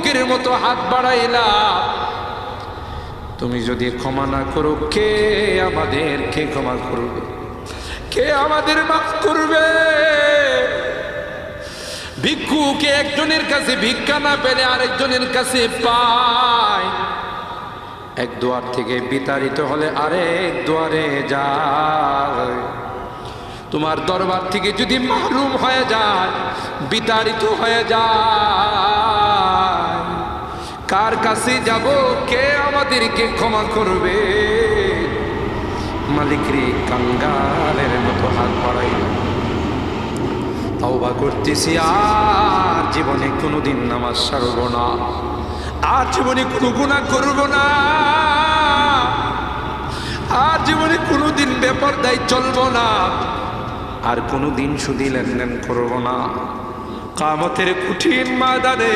ভিক্ষুকের মতো হাত বাড়াইলাম, তুমি যদি ক্ষমা না করো কে আমাদেরকে ক্ষমা করবে? কে আমাদের মাফ করবে? ভিক্ষুকে একজনের কাছে ভিক্ষা না পেলে আরেকজনের কাছে পায়, এক দুয়ার থেকে বিতাড়িত হলে আরেক দুয়ারে যায়। তোমার দরবার থেকে যদি মাহরুম হয়ে যায়, বিতাড়িত হয়ে যায়, কার কাছে যাব? কে আমাদেরকে ক্ষমা করবে? মালিক রে, কাঙ্গালের মতো হাত বাড়াইল। তওবা করতেছি, আর জীবনে কোনোদিন নামাজ ছাড়ব না, আর জীবনে কোনো গুনাহ করব না, আর জীবনে কোনোদিন বেপরদায় চলব না, আর কোনোদিন সুদী লেনদেন করব না। কিয়ামতের কঠিন ময়দানে